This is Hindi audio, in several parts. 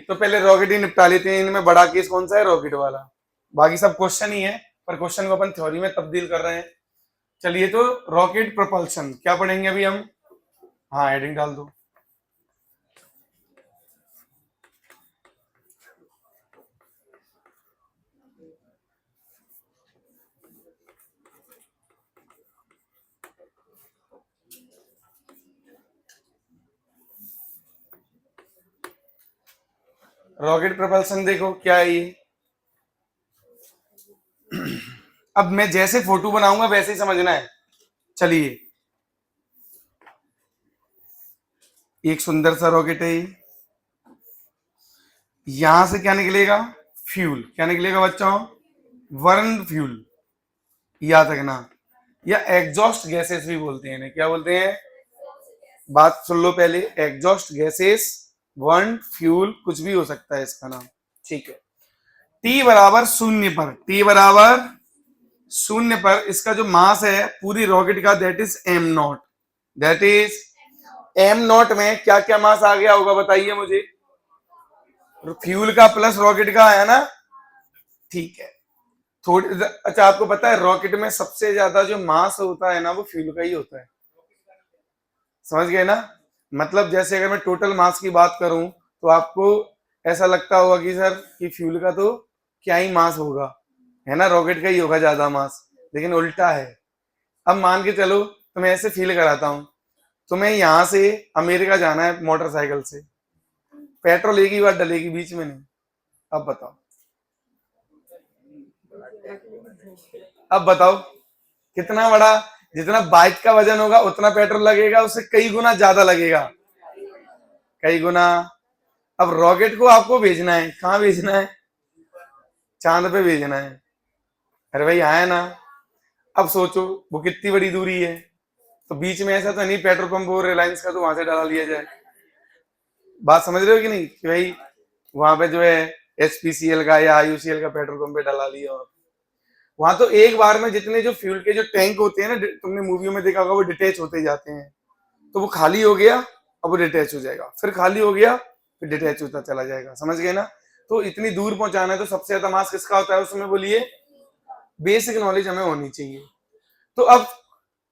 तो पहले रॉकेट ही निपटा लेते हैं। इनमें बड़ा केस कौन सा है? रॉकेट वाला। बाकी सब क्वेश्चन ही है, पर क्वेश्चन को अपन थ्योरी में तब्दील कर रहे हैं। चलिए, तो रॉकेट प्रोपल्शन क्या पढ़ेंगे अभी हम? हाँ, हेडिंग डाल दो। रॉकेट प्रोपल्शन देखो क्या है ये। अब मैं जैसे फोटो बनाऊंगा वैसे ही समझना है। चलिए, एक सुंदर सा रॉकेट है ये। यहां से क्या निकलेगा? फ्यूल। क्या निकलेगा बच्चों? वर्न फ्यूल। याद रखना। या एग्जॉस्ट गैसेस भी बोलते हैं इन्हें। क्या बोलते हैं? बात सुन लो पहले। एग्जॉस्ट गैसेस, वर्न फ्यूल, कुछ भी हो सकता है इसका नाम। ठीक है। टी बराबर शून्य पर, टी बराबर शून्य पर इसका जो मास है पूरी रॉकेट का, that is am not. That is am not में क्या क्या मास आ गया होगा बताइए मुझे? फ्यूल का प्लस रॉकेट का आया ना। ठीक है। थोड़ी अच्छा, आपको पता है रॉकेट में सबसे ज्यादा जो मास होता है ना वो फ्यूल का ही होता है। समझ गए ना? मतलब जैसे अगर मैं टोटल मास की बात करूं तो आपको ऐसा लगता होगा कि सर कि फ्यूल का तो क्या ही मास होगा, है ना, रॉकेट का ही होगा ज्यादा मास। लेकिन उल्टा है। अब मान के चलो, तो मैं ऐसे फील कराता हूँ। तुम्हें यहां से अमेरिका जाना है मोटरसाइकिल से, पेट्रोल एक ही बार डलेगी, बीच में नहीं। अब बताओ, अब बताओ कितना बड़ा, जितना बाइक का वजन होगा उतना पेट्रोल लगेगा, उससे कई गुना ज्यादा लगेगा, कई गुना। अब रॉकेट को आपको भेजना है, कहाँ भेजना है? चांद पे भेजना है। अरे भाई आया ना। अब सोचो वो कितनी बड़ी दूरी है। तो बीच में ऐसा तो नहीं पेट्रोल पंप हो रिलायंस का तो वहां से डाला लिया जाए। बात समझ रहे हो कि नहीं? कि भाई वहां पे जो है एचपीसीएल का या आईयूसीएल का पेट्रोल पंप पे डाला लिया। और वहां तो एक बार में जितने जो फ्यूल के जो टैंक होते हैं ना, तुमने मूवियों में देखा होगा, वो डिटेच होते जाते हैं। तो वो खाली हो गया, अब वो डिटेच हो जाएगा, फिर खाली हो गया, फिर डिटेच होता चला जाएगा। समझ गए ना? तो इतनी दूर पहुंचाना है तो सबसे ज्यादा मास किसका होता है उसमें बोलिए? बेसिक नॉलेज हमें होनी चाहिए। तो अब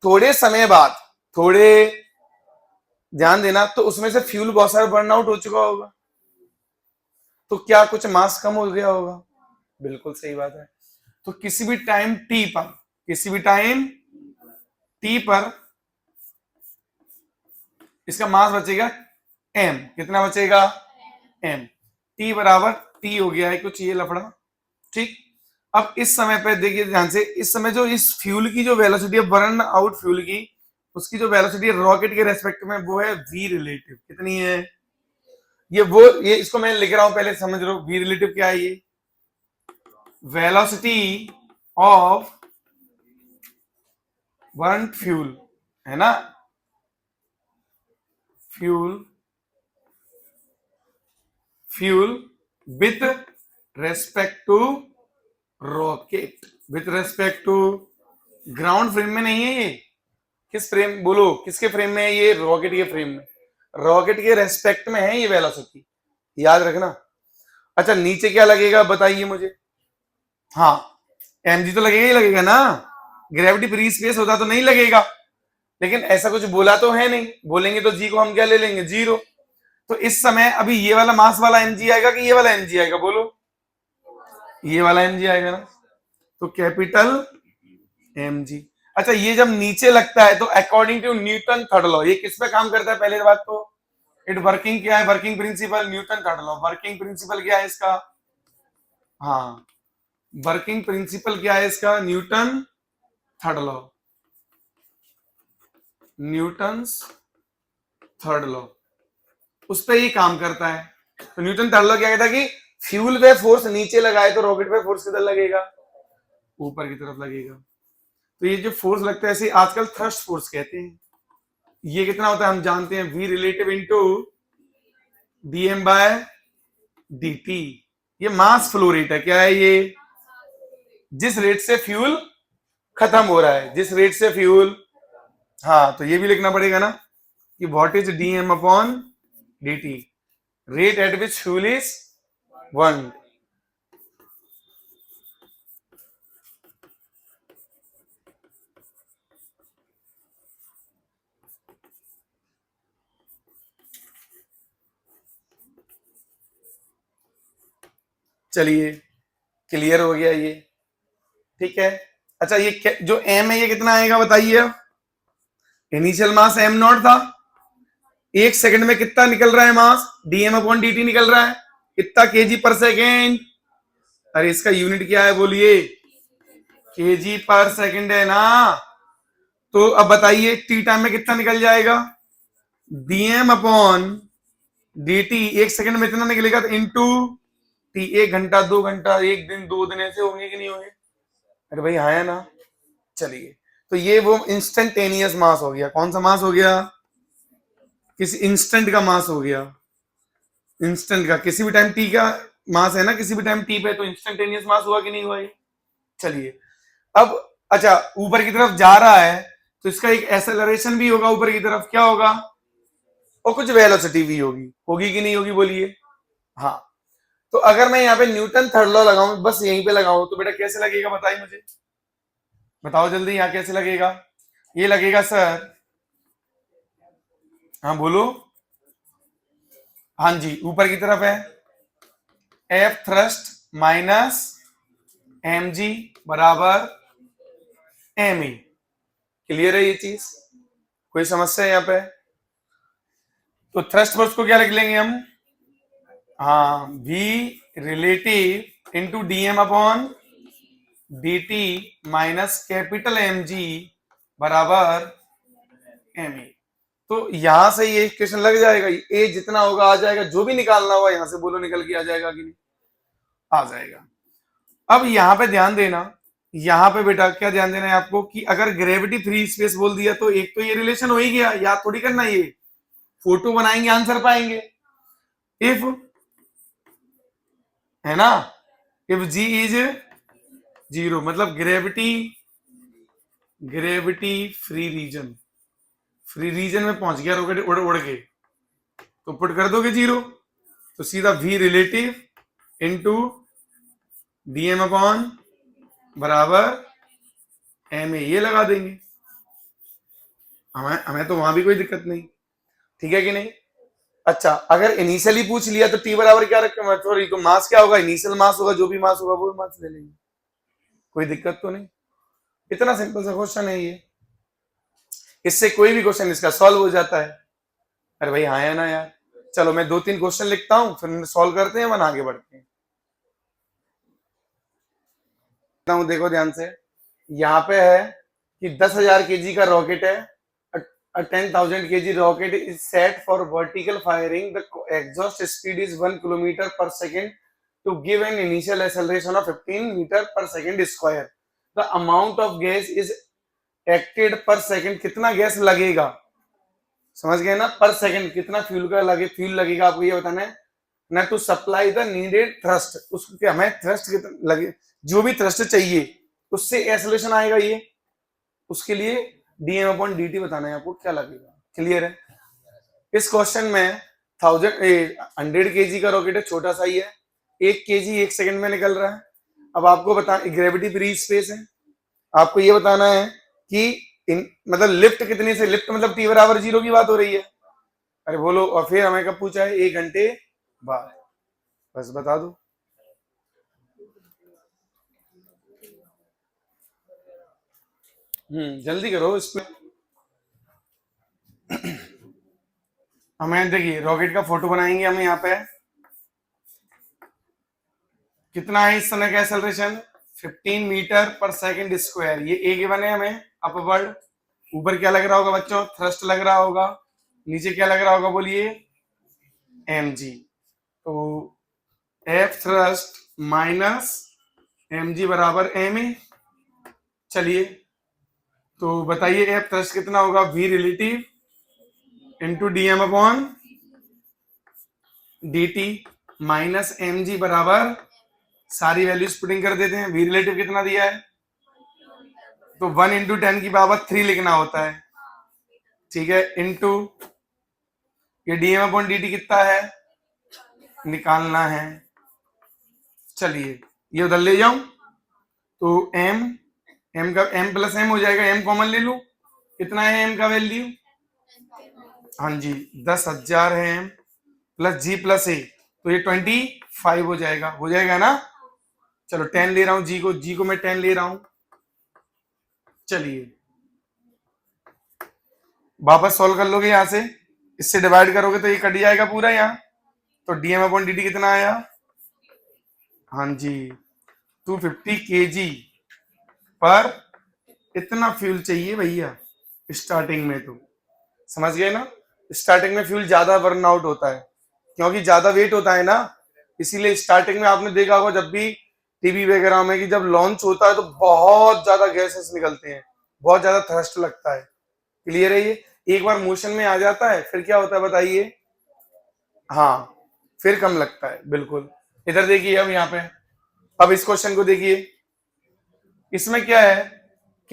थोड़े समय बाद, थोड़े ध्यान देना, तो उसमें से फ्यूल बहुत सारा बर्न आउट हो चुका होगा। तो क्या कुछ मास कम हो गया होगा? बिल्कुल सही बात है। तो किसी भी टाइम टी पर, किसी भी टाइम टी पर इसका मास बचेगा एम। कितना बचेगा? एम। टी बराबर टी हो गया है कुछ ये लफड़ा। ठीक। अब इस समय पे देखिए ध्यान से, इस समय जो इस फ्यूल की जो वेलोसिटी है बर्न आउट फ्यूल की, उसकी जो वेलोसिटी है रॉकेट के रेस्पेक्ट में वो है वी रिलेटिव। कितनी है? ये इसको मैं लिख रहा हूं, पहले समझ लो वी रिलेटिव क्या है। ये वेलोसिटी ऑफ बर्न फ्यूल है ना, fuel, fuel with respect to rocket, with respect to ground frame में नहीं है ये। किस फ्रेम बोलो, किसके फ्रेम में है ये? रॉकेट के फ्रेम में। रॉकेट के रेस्पेक्ट में है ये वेलोसिटी, याद रखना। अच्छा नीचे क्या लगेगा बताइए मुझे? हाँ, एमजी तो लगेगा ही लगेगा ना। ग्रेविटी फ्री स्पेस होता तो नहीं लगेगा, लेकिन ऐसा कुछ बोला तो है नहीं। बोलेंगे तो जी को हम क्या ले लेंगे? जीरो। तो इस समय अभी ये वाला मास वाला एमजी आएगा कि ये वाला एमजी आएगा? बोलो, ये वाला एमजी आएगा ना। तो कैपिटल एमजी। अच्छा ये जब नीचे लगता है तो according to Newton third law, ये किस पे काम करता है पहले बात तो? इट वर्किंग क्या है? Working principle Newton third law. Working principle क्या है इसका? हाँ, वर्किंग प्रिंसिपल क्या है इसका? Newton third law, Newton third law, उस पर ही काम करता है। तो न्यूटन थर्ड लॉ क्या कहता है कि फ्यूल पे फोर्स नीचे लगाए तो रॉकेट पे फोर्स किधर लगेगा? ऊपर की तरफ लगेगा। तो ये जो फोर्स लगता है इसे आजकल थ्रस्ट फोर्स कहते हैं। ये कितना होता है हम जानते हैं, v relative into d m by d t. ये मास फ्लो रेट है। क्या है ये? जिस रेट से फ्यूल खत्म हो रहा है, जिस रेट से फ्यूल। हाँ, तो ये भी लिखना पड़ेगा ना कि what is d m upon d t. Rate at which fuel is burned. चलिए क्लियर हो गया ये, ठीक है। अच्छा ये जो एम है ये कितना आएगा बताइए। इनिशियल मास एम नॉट था, एक सेकंड में कितना निकल रहा है मास, डीएम अपॉन डी टी निकल रहा है, कितना केजी पर सेकेंड। अरे इसका यूनिट क्या है बोलिए, केजी पर सेकेंड है ना। तो अब बताइए टी टाइम में कितना निकल जाएगा, डीएम अपॉन डी टी एक सेकंड में इतना निकलेगा, तो इंटू टी, 1 घंटा 2 घंटा 1 दिन 2 दिन ऐसे होंगे कि नहीं होंगे। अरे भाई हाँ है ना। चलिए तो ये वो इंस्टेंटेनियस मास हो गया, कौन सा मास हो गया, किसी इंस्टेंट का मास हो गया, इंस्टेंट का, किसी भी टाइम टी का मास है ना, किसी भी टाइम टी पे, तो इंस्टेंटेनियस मास हुआ कि नहीं हुआ ये। चलिए अब अच्छा ऊपर की तरफ जा रहा है तो इसका एक एक्सेलरेशन भी होगा ऊपर की तरफ, क्या होगा, और कुछ वेलोसिटी भी होगी, होगी कि नहीं होगी बोलिए। हाँ तो अगर मैं यहाँ पे न्यूटन थर्ड लॉ लगाऊं, बस यहीं पे लगाऊं, तो बेटा कैसे लगेगा बताइए मुझे, बताओ जल्दी यहाँ कैसे लगेगा। ये लगेगा सर, हाँ बोलो, हाँ जी ऊपर की तरफ है F thrust minus m g बराबर एम ई। क्लियर है ये चीज, कोई समस्या है यहाँ पे। तो थ्रस्ट फोर्स को क्या लिख लेंगे हम, हाँ v relative into d m upon d t minus capital M g बराबर एम ई। तो यहां से ये इक्वेशन लग जाएगा, ए जितना होगा आ जाएगा, जो भी निकालना होगा यहां से बोलो निकल के आ जाएगा कि नहीं, आ जाएगा। अब यहां पे ध्यान देना, यहां पे बेटा क्या ध्यान देना है आपको, कि अगर ग्रेविटी फ्री स्पेस बोल दिया तो एक तो ये रिलेशन हो ही गया, याद थोड़ी करना, ये फोटो बनाएंगे आंसर पाएंगे। इफ है ना, इफ जी इज 0 मतलब gravity free region, free region में पहुंच गया रॉकेट उड़ उड़ के, तो पुट कर दोगे 0, तो सीधा v relative into d m upon बराबर एम ए ये लगा देंगे, हमें तो वहां भी कोई दिक्कत नहीं, ठीक है कि नहीं। अच्छा अगर इनिशियली पूछ लिया तो टी बराबर क्या रखें, सॉरी तो मास क्या होगा, इनिशियल मास होगा, जो भी मास होगा वो मास ले लेंगे, कोई दिक्कत तो नहीं। इतना सिंपल सा क्वेश्चन है ये, इससे कोई भी क्वेश्चन इसका सॉल्व हो जाता है। अरे भाई हाँ है ना यार। चलो मैं 2-3 क्वेश्चन लिखता हूं फिर सॉल्व करते हैं, वन आगे बढ़ते हैं। देखो ध्यान से, यहाँ पे है कि 10,000 केजी का रॉकेट है, 10,000 kg rocket is set for vertical firing. The exhaust speed is 1 kilometer per second to give an initial acceleration of 15 meter per second square. The amount of gas is acted per second. कितना गैस लगेगा, समझ गए ना, पर सेकंड कितना फ्यूल का फ्यूल लगेगा, आपको ये बताना है ना, to supply the needed thrust, उसको क्या हमें थ्रस्ट कितना लगे, जो भी थ्रस्ट चाहिए उससे एक्सेलरेशन आएगा ये, उसके लिए डीएम अपॉन डी टी बताना है आपको क्या लगेगा। क्लियर है। इस क्वेश्चन में 100 केजी का रॉकेट है, छोटा सा ही है, 1 केजी 1 सेकंड में निकल रहा है। अब आपको बता, ग्रेविटी फ्री स्पेस है, आपको ये बताना है कि मतलब लिफ्ट कितनी से, लिफ्ट मतलब टी बराबर 0 की बात हो रही है। अरे बोलो, और फिर हमें कब पूछा है, 1 घंटे बाद, बस बता दो। जल्दी करो इसमें। हमें देखिए रॉकेट का फोटो बनाएंगे हम, यहाँ पे कितना है इस समय का एक्सेलरेशन, 15 मीटर पर सेकंड स्क्वायर, ये ए गिवन है हमें अपवर्ड। ऊपर क्या लग रहा होगा बच्चों, थ्रस्ट लग रहा होगा, नीचे क्या लग रहा होगा बोलिए, एम जी। तो F thrust minus m g बराबर एम ए। चलिए तो बताइए एफ थ्रस्ट कितना होगा, v relative into d m upon d t minus m g बराबर, सारी वैल्यूज पुटिंग कर देते हैं, वी रिलेटिव कितना दिया है, तो 1 इंटू 10 की पावर 3 लिखना होता है, ठीक है, इंटू ये डीएम अपॉन डी टी कितना है निकालना है। चलिए ये उधर ले जाऊं तो m का m प्लस m हो जाएगा, m कॉमन ले लूं, कितना है m का वैल्यू, हाँ जी 10,000 है m plus g plus a, तो ये 25 हो जाएगा ना। चलो 10 ले रहा हूं, g को मैं 10 ले रहा हूं। चलिए वापस सॉल्व कर लोगे, यहां से इससे डिवाइड करोगे तो ये कट जाएगा पूरा यहाँ, तो डीएम अपॉन dt कितना आया, हाँ जी 250 kg पर इतना फ्यूल चाहिए भैया स्टार्टिंग में, तो समझ गए ना, स्टार्टिंग में फ्यूल ज्यादा बर्न आउट होता है क्योंकि ज्यादा वेट होता है ना, इसीलिए स्टार्टिंग में आपने देखा होगा जब भी टीवी वगैरह में कि जब लॉन्च होता है तो बहुत ज्यादा गैसेस निकलते हैं, बहुत ज्यादा थ्रस्ट लगता है। क्लियर है ये, एक बार मोशन में आ जाता है फिर क्या होता है बताइए, हाँ फिर कम लगता है, बिल्कुल। इधर देखिए अब यहाँ पे, अब इस क्वेश्चन को देखिए, इसमें क्या है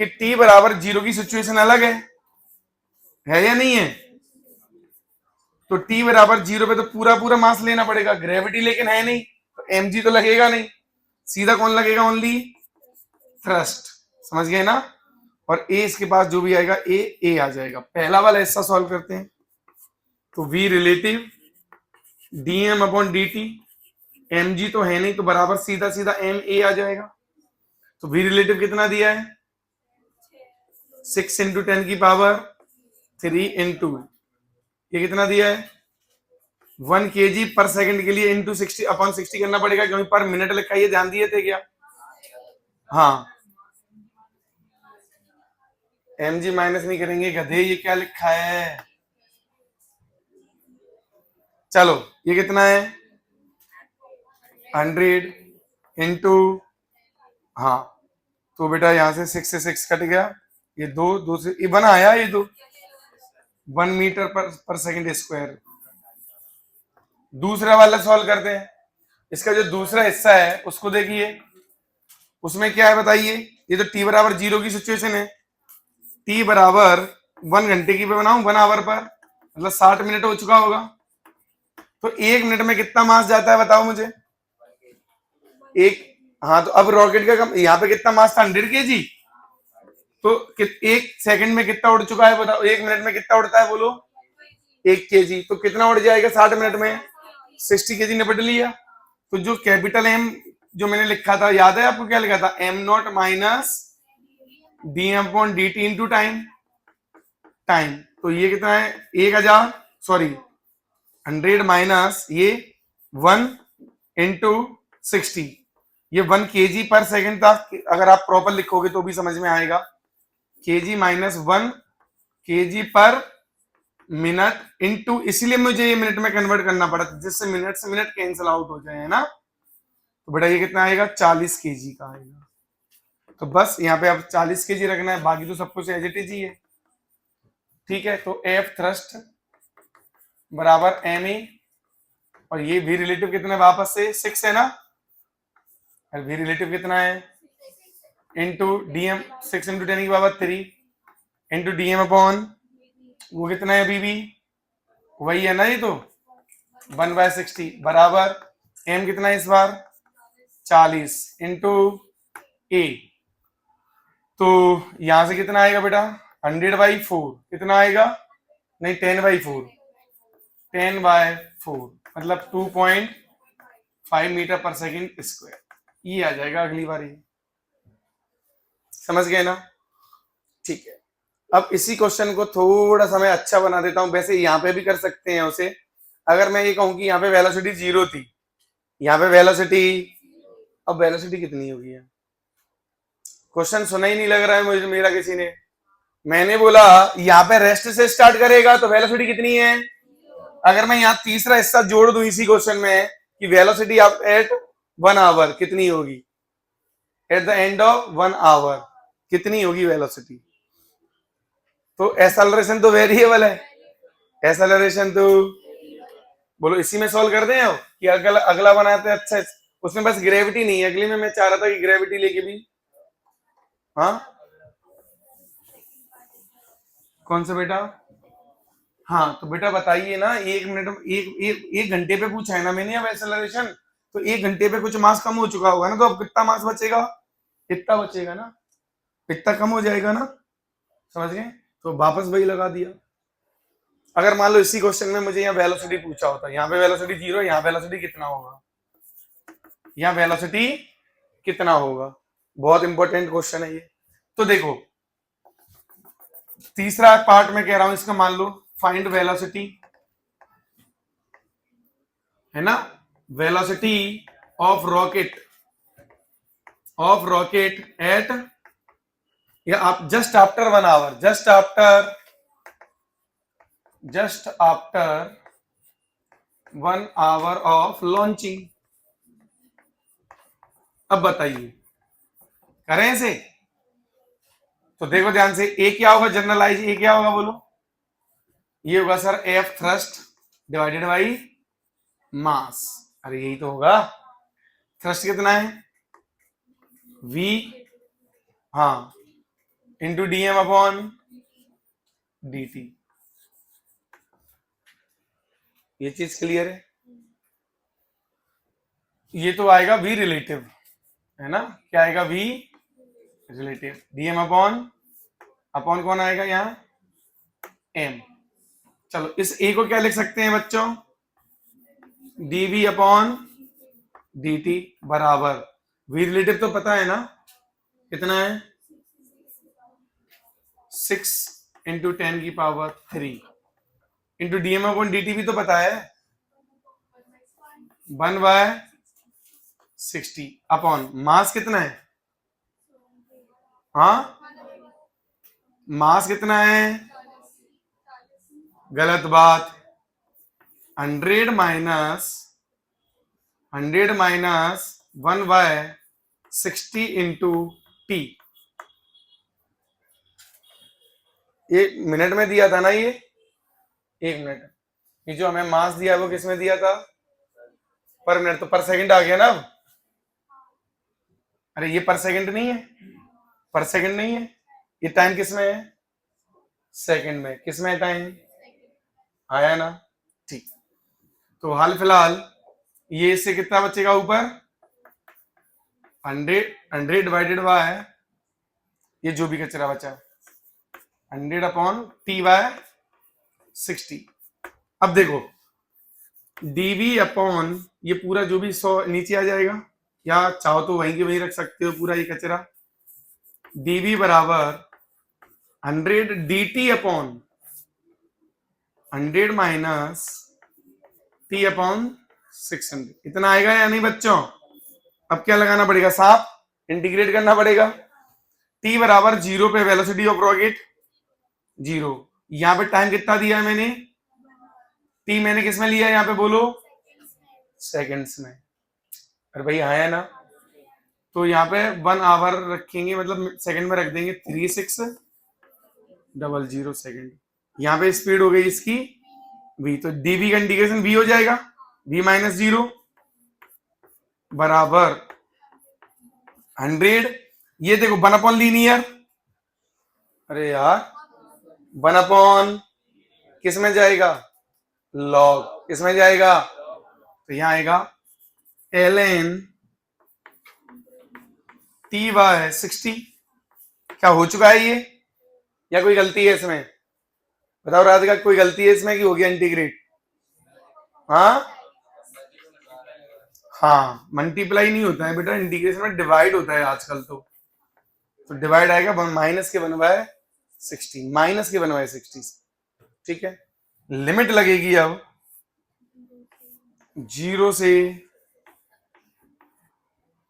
कि t बराबर 0 की सिचुएशन अलग है या नहीं है, तो t बराबर 0 पे तो पूरा पूरा मास लेना पड़ेगा, ग्रेविटी लेकिन है नहीं तो mg तो लगेगा नहीं, सीधा कौन लगेगा, ओनली थ्रस्ट, समझ गए ना। और a इसके पास जो भी आएगा a आ जाएगा। पहला वाला हिस्सा सॉल्व करते हैं, तो v relative dm upon dt, mg तो है नहीं तो बराबर सीधा सीधा ma आ जाएगा, तो v रिलेटिव कितना दिया है 6 इंटू 10 की पावर 3 इंटू ये कितना दिया है 1 kg पर सेकंड के लिए इंटू 60 अपॉन 60 करना पड़ेगा क्योंकि पर मिनट लिखा, ये ध्यान दिए थे क्या, हाँ mg माइनस नहीं करेंगे गधे, ये क्या लिखा है, चलो ये कितना है 100 इंटू, हाँ तो बेटा यहां से 6 से 6 कट गया, ये दो से ये बना आया, ये 1 मीटर पर सेकंड स्क्वायर। दूसरा वाला सॉल्व करते हैं, इसका जो दूसरा हिस्सा है उसको देखिए, उसमें क्या है बताइए, ये तो t बराबर 0 की सिचुएशन है, t बराबर 1 घंटे की पे बनाऊं 1 आवर पर, मतलब 60 मिनट हो चुका होगा, तो 1 मिनट में कितना मास जाता है बताओ मुझे, एक, हाँ तो अब रॉकेट का यहाँ पे कितना मास था 100 kg, तो 1 सेकंड में कितना उड़ चुका है बताओ, 1 मिनट में कितना उड़ता है बोलो 1 kg, तो कितना उड़ जाएगा 60 मिनट में 60 kg निपट लिया। तो जो कैपिटल M जो मैंने लिखा था याद है आपको, क्या लिखा था m0 minus dm upon dt into time, तो ये कितना है 1000 सॉरी 100 माइनस ये 1 इंटू 60, ये 1 kg पर सेकंड था, अगर आप प्रॉपर लिखोगे तो भी समझ में आएगा, kg माइनस 1 kg पर मिनट इंटू, इसीलिए मुझे ये मिनट में कन्वर्ट करना पड़ा जिससे मिनट से मिनट कैंसिल आउट हो जाए, है ना। तो बेटा ये कितना आएगा 40 kg का आएगा, तो बस यहाँ पे अब 40 kg रखना है, बाकी तो सब कुछ एज इट इज ही है, ठीक है। तो एफ थ्रस्ट बराबर एम ए, और ये भी रिलेटिव कितना है वापस से 6 है ना, और भी रिलेटिव कितना है इंटू डीएम 6 इंटू 10 की पावर 3 इंटू डीएम अपॉन वो कितना है अभी भी वही है ना, ये तो 1/60 बराबर एम कितना है इस बार 40 इंटू ए, तो यहां से कितना आएगा बेटा 100/4 कितना आएगा, नहीं 10/4 मतलब 2.5 मीटर पर सेकंड स्क्वायर, ये आ जाएगा अगली बार, ये समझ गए ना, ठीक है। अब इसी क्वेश्चन को थोड़ा सा मैं अच्छा बना देता हूं, वैसे यहाँ पे भी कर सकते हैं उसे, अगर मैं ये कहूं कि यहाँ पे वेलोसिटी 0 थी, यहाँ पे वेलोसिटी, अब वेलोसिटी कितनी होगी है, क्वेश्चन सुना ही नहीं लग रहा है मुझे मेरा किसी ने, मैंने बोला यहाँ पे रेस्ट से स्टार्ट करेगा तो वेलोसिटी कितनी है, अगर मैं यहाँ तीसरा हिस्सा जोड़ दूं इसी क्वेश्चन में कि वेलोसिटी ऑफ एट 1 आवर कितनी होगी, at the end of 1 hour कितनी होगी वेलोसिटी, तो एसेलरेशन तो वेरिएबल है, एसेलरेशन तो बोलो इसी में सॉल्व कर दें हो कि अगला बनाते हैं, अच्छा उसमें बस ग्रेविटी नहीं है, अगली में मैं चाह रहा था कि ग्रेविटी लेके भी, हाँ कौन सा बेटा हाँ तो बेटा बताइए ना, 1 मिनट में एक घंटे पे पूछा है ना मैंने अब एक्सेलरेशन, तो 1 घंटे पे कुछ मास कम हो चुका होगा ना, तो अब कितना मास बचेगा, इतना बचेगा ना, इतना कम हो जाएगा ना, समझ गए। तो वापस वही लगा दिया। अगर मान लो इसी क्वेश्चन में मुझे यहाँ वेलोसिटी पूछा होता, यहाँ पे वेलोसिटी 0, यहाँ वेलोसिटी कितना होगा, यहाँ वेलोसिटी कितना होगा, बहुत इंपॉर्टेंट क्वेश्चन है ये। तो देखो तीसरा पार्ट में कह रहा हूं इसका, मान लो फाइंड वेलोसिटी, है ना, वेलोसिटी ऑफ रॉकेट एट, या आप just after 1 hour, just after 1 hour of launching. अब बताइए करें इसे, तो देखो ध्यान से, ए क्या होगा, जनरलाइज ए क्या होगा बोलो, ये होगा sir F thrust divided by mass. अरे यही तो होगा, थ्रस्ट कितना है v, हाँ, इंटू dm अपॉन dt। ये चीज क्लियर है, ये तो आएगा v रिलेटिव, है ना, क्या आएगा v रिलेटिव, dm अपॉन कौन आएगा यहाँ m। चलो इस a को क्या लिख सकते हैं बच्चों, dv अपॉन dt बराबर, v रिलेटिव तो पता है ना कितना है, 6 into 10⁻³ into dm upon dt भी तो पता है, 1/60 अपॉन मास कितना है, हाँ मास कितना है, गलत बात, 100 माइनस 1/60 इंटू टी। 1 मिनट में दिया था ना ये, 1 मिनट, ये जो हमें मास दिया वो किसमें दिया था, पर मिनट, तो पर सेकंड आ गया ना अब। अरे ये पर सेकंड नहीं है, पर सेकंड नहीं है, ये टाइम किसमें है, सेकंड में, किसमें है टाइम, आया ना, ठीक। तो हाल फिलहाल ये इससे कितना बचेगा ऊपर, 100 डिवाइडेड बाय, ये जो भी कचरा बचा 100 अपॉन t/60। अब देखो dv अपॉन ये पूरा जो भी 100 नीचे आ जाएगा, या चाहो तो वहीं के वहीं रख सकते हो पूरा ये कचरा, dv बराबर 100 dt upon 100 minus t upon 600, इतना आएगा या नहीं बच्चों। अब क्या लगाना पड़ेगा, साफ इंटीग्रेट करना पड़ेगा, t बराबर 0 पे वेलोसिटी ऑफ रॉकेट 0, यहां पे टाइम कितना दिया है मैंने, t मैंने किस में लिया है यहाँ पे बोलो, सेकंड्स में। अरे भाई आया ना, तो यहाँ पे 1 आवर रखेंगे, मतलब सेकंड में रख देंगे 3600 सेकंड, यहाँ पे स्पीड हो गई इसकी v, तो dv का इंटीग्रेशन v हो जाएगा, v-0 बराबर 100, ये देखो 1 अपॉन लीनियर, अरे यार 1 अपॉन किस में जाएगा, लॉग, किस में जाएगा, तो यहां आएगा ln t/60। क्या हो चुका है ये, या कोई गलती है इसमें, बताओ राधिका, कोई गलती है इसमें कि हो गया इंटीग्रेट, हाँ हाँ, मल्टीप्लाई नहीं होता है बेटा इंटीग्रेशन में, डिवाइड होता है आजकल तो डिवाइड आएगा माइनस के 1/60, माइनस के 1/60, ठीक है। लिमिट लगेगी अब 0 से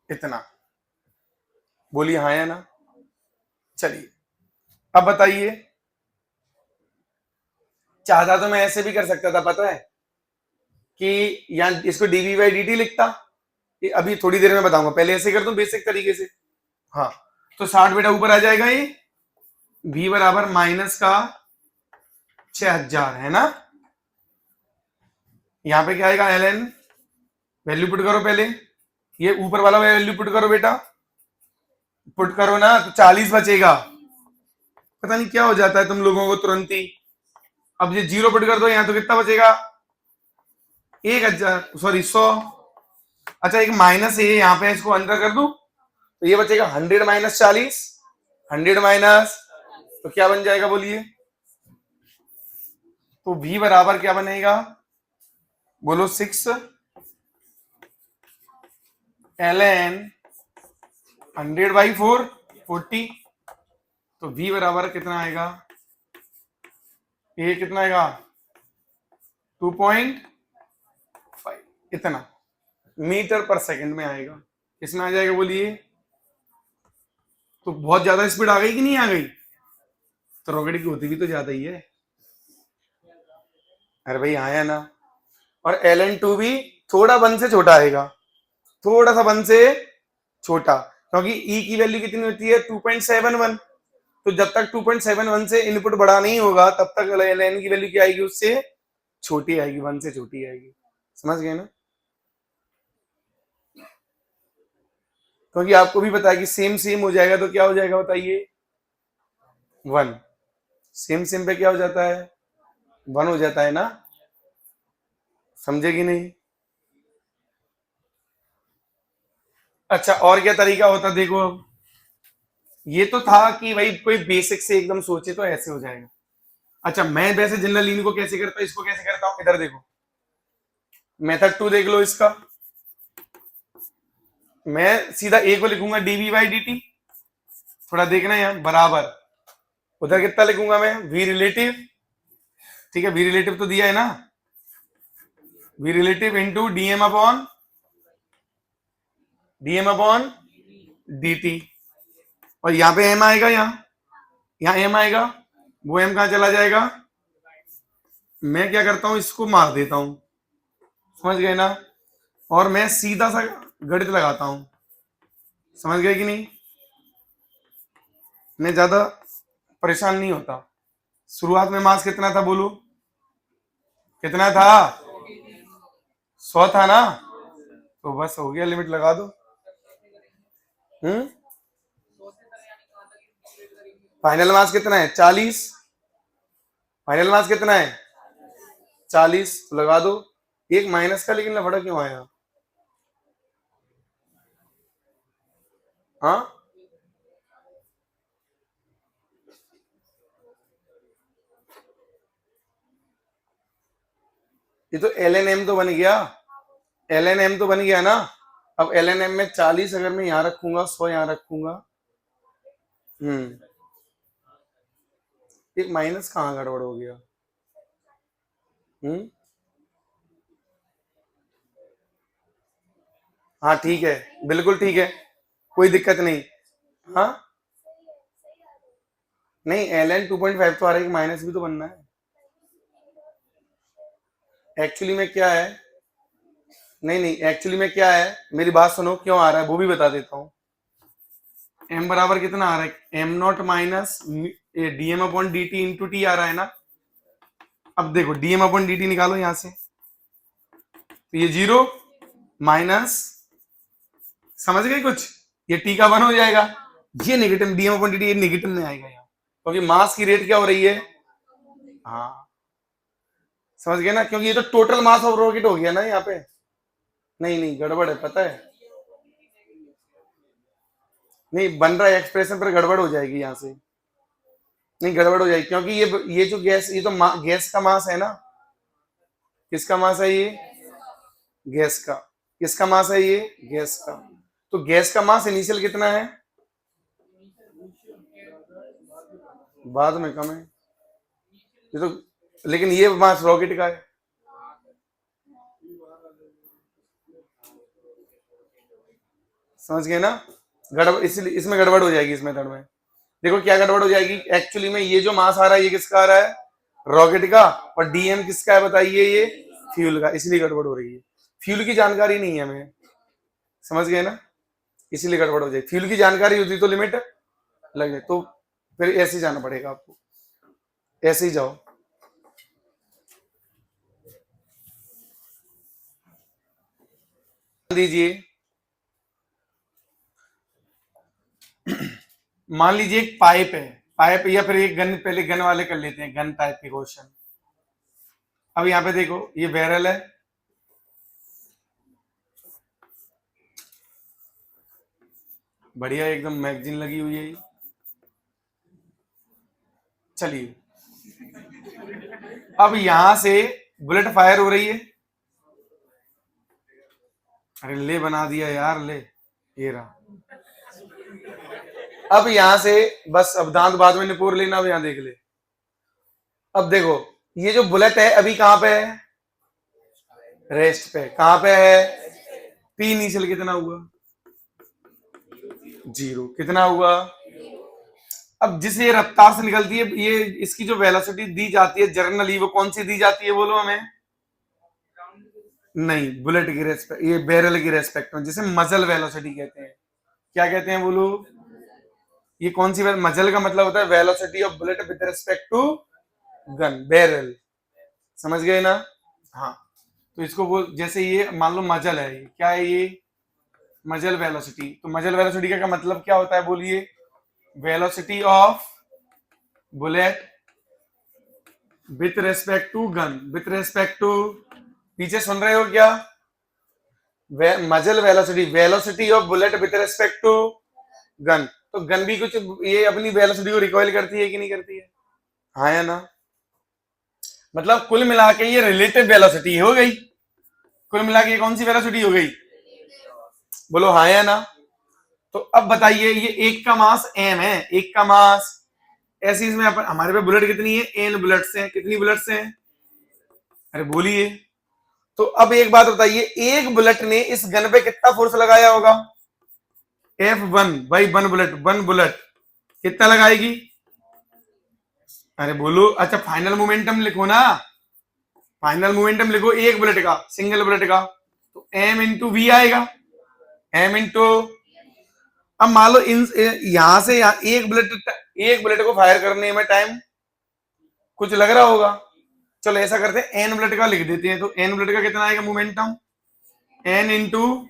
इतना, बोलिए हाँ या ना। चलिए अब बताइए, चाहता तो मैं ऐसे भी कर सकता था, पता है कि यहाँ इसको dv/dt लिखता, ये अभी थोड़ी देर में बताऊंगा, पहले ऐसे कर दूं बेसिक तरीके से, हाँ तो 60 बेटा ऊपर आ जाएगा, ये v बराबर माइनस का 6000 है ना, यहाँ पे क्या आएगा ln, वैल्यू पुट करो पहले, ये ऊपर वाला वैल्यू पुट करो बेटा, पुट करो ना तो 40 बचेगा, पता नहीं क्या हो जाता है तुम लोगों को तुरंत ही। अब ये 0 पुट कर दो यहाँ, तो कितना बचेगा? 1000, सॉरी 100। अच्छा एक माइनस है यहाँ पे, इसको अंदर कर दूं तो ये बचेगा 100 माइनस 40, 100 माइनस, तो क्या बन जाएगा बोलिए? तो v बराबर क्या बनेगा? बोलो 6 ln 100/4 40। तो v बराबर कितना आएगा? ये कितना आएगा? 2.5 इतना मीटर पर सेकंड में आएगा। किसमें आ जाएगा बोलिए? तो बहुत ज्यादा स्पीड आ गई कि नहीं आ गई? तो रॉकेट की होती भी तो ज्यादा ही है। अरे भाई आया ना। और ln2 भी थोड़ा 1 से छोटा आएगा, थोड़ा सा 1 से छोटा, क्योंकि e की वैल्यू कितनी होती है? 2.71। तो जब तक 2.71 से इनपुट बड़ा नहीं होगा तब तक ln की वैल्यू क्या आएगी? उससे छोटी आएगी, 1 से छोटी आएगी। समझ गए ना? क्योंकि आपको भी पता है कि सेम सेम हो जाएगा तो क्या हो जाएगा बताइए? 1। सेम सेम पे क्या हो जाता है? 1 हो जाता है ना। समझे कि नहीं? अच्छा और क्या तरीका होता देखो। ये तो था कि भाई कोई बेसिक से एकदम सोचे तो ऐसे हो जाएगा। अच्छा मैं वैसे जनरल इनको कैसे करता हूं, इसको कैसे करता हूं, इधर देखो मेथड 2 देख लो इसका। मैं सीधा ए को लिखूंगा dv/dt, थोड़ा देखना यहाँ बराबर, उधर कितना लिखूंगा मैं? v रिलेटिव, ठीक है v रिलेटिव तो दिया है ना, v relative into dm upon dt। और यहाँ पे m आएगा, यहाँ m आएगा, वो m कहां चला जाएगा? मैं क्या करता हूं, इसको मार देता हूं। समझ गए ना? और मैं सीधा सा गणित लगाता हूं। समझ गए कि नहीं? मैं ज्यादा परेशान नहीं होता। शुरुआत में मास कितना था बोलो? कितना था? 100 था ना। तो बस हो गया, लिमिट लगा दो। फाइनल मास कितना है? 40। फाइनल मास कितना है? 40, तो लगा दो। एक माइनस का लेकिन लफड़ा क्यों आया? हाँ ये तो ln m तो बन गया, ln m तो बन गया ना। अब ln m में 40 अगर मैं यहाँ रखूंगा, 100 यहाँ रखूंगा, एक माइनस कहाँ गड़बड़ हो गया? हाँ ठीक है, बिल्कुल ठीक है, कोई दिक्कत नहीं। हाँ नहीं ln 2.5 तो आ रहा है, माइनस भी तो बनना है। एक्चुअली में क्या है, नहीं नहीं एक्चुअली में क्या है, मेरी बात सुनो, क्यों आ रहा है वो भी बता देता हूँ। m बराबर कितना आ रहा है? m0 minus dm/dt into T आ रहा है ना। अब देखो dm/dt निकालो यहां से, तो ये 0 माइनस, समझ गए कुछ? ये t का 1 हो जाएगा, ये नेगेटिव dm/dt ये नेगेटिव में आएगा यहाँ, क्योंकि मास की रेट क्या हो रही है? हाँ समझ गए ना, क्योंकि ये तो टोटल मास ऑफ रॉकेट हो गया ना यहाँ पे। नहीं नहीं गड़बड़ है, पता है नहीं बन रहा है एक्सप्रेशन पर, गड़बड़ हो जाएगी यहाँ से। नहीं गड़बड़ हो जाएगी, क्योंकि ये जो गैस, ये तो गैस का मास है ना। किसका मास है ये? गैस का। किसका मास है ये? गैस का। तो गैस का मास इनिशियल कितना है? बाद में कम है ये तो, लेकिन ये मास रॉकेट का है। समझ गए ना? गड़बड़ इसलिए इसमें गड़बड़ हो जाएगी इस मेथड में। देखो क्या गड़बड़ हो जाएगी, एक्चुअली में ये जो मास आ रहा है ये किसका आ रहा है? रॉकेट का। और डीएम किसका है बताइए? ये फ्यूल का, इसलिए गड़बड़ हो रही है। फ्यूल की जानकारी नहीं है हमें, समझ गए ना, इसीलिए गड़बड़ हो जाएगी। फ्यूल की जानकारी होती तो लिमिट लगे, तो फिर ऐसे ही जाना पड़ेगा आपको, ऐसे ही जाओ। दीजिए मान लीजिए एक पाइप है, पाइप या फिर एक गन, पहले गन वाले कर लेते हैं, गन टाइप के क्वेश्चन। अब यहाँ पे देखो, ये बैरल है, बढ़िया एकदम मैगजीन लगी हुई है। चलिए, अब यहां से बुलेट फायर हो रही है। अरे ले बना दिया यार, ले, ये रहा। अब यहां से बस, अब दांत बाद में निपोर लेना, अब यहां देख ले। अब देखो, ये जो बुलेट है अभी कहां पे है? रेस्ट पे। कहां पे है? पी इनिशियल कितना हुआ? 0। कितना हुआ? अब जिस ये रफ्तार से निकलती है, ये इसकी जो वेलोसिटी दी जाती है जर्नली, वो कौन सी दी जाती है बोलो हमें? नहीं, बुलेट की रेस्पेक्ट, ये बैरल की रेस्पेक्ट में, जिसे मजल वेलोसिटी कहते हैं। क्या कहते हैं बोलो? ये कौन सी मजल का मतलब होता है velocity of bullet with respect to gun, barrel. समझ गए ना? हाँ, तो इसको बोल, जैसे ये मान लो मजल है, ये क्या है? ये मजल वेलोसिटी। तो मजल वेलोसिटी का मतलब क्या होता है बोलिए? Velocity of bullet with respect to gun, with respect to, पीछे सुन रहे हो क्या? Muzzle velocity, velocity of bullet with respect to gun. तो गन भी कुछ ये अपनी वेलोसिटी को रिकॉइल करती है कि नहीं करती है? हाँ या ना? मतलब कुल मिला के ये रिलेटिव वेलोसिटी हो गई। कुल मिला के कौन सी वेलोसिटी हो गई? बोलो हाँ या ना? तो अब बताइए, ये एक का मास m है, एक का मास, ऐसी इसमें हमारे पे बुलेट कितनी है? n बुलेट्स हैं। कितनी बुलेट्स हैं? अरे बोलिए। तो अब एक बात बताइए, एक बुलेट ने इस गन पे कितना फोर्स लगाया होगा? F1 बाई 1 बुलेट, 1 बुलेट कितना लगाएगी? अरे बोलो। अच्छा, फाइनल मोमेंटम लिखो ना, फाइनल मोमेंटम लिखो एक बुलेट का, सिंगल बुलेट का, तो m इंटू वी आएगा, m इंटू। अब मान लो इन यहां से यहां एक बुलेट को फायर करने में टाइम कुछ लग रहा होगा। चलो ऐसा करते हैं, n बुलेट का लिख देते हैं। तो n बुलेट का कितना आएगा मोमेंटम? n इंटू,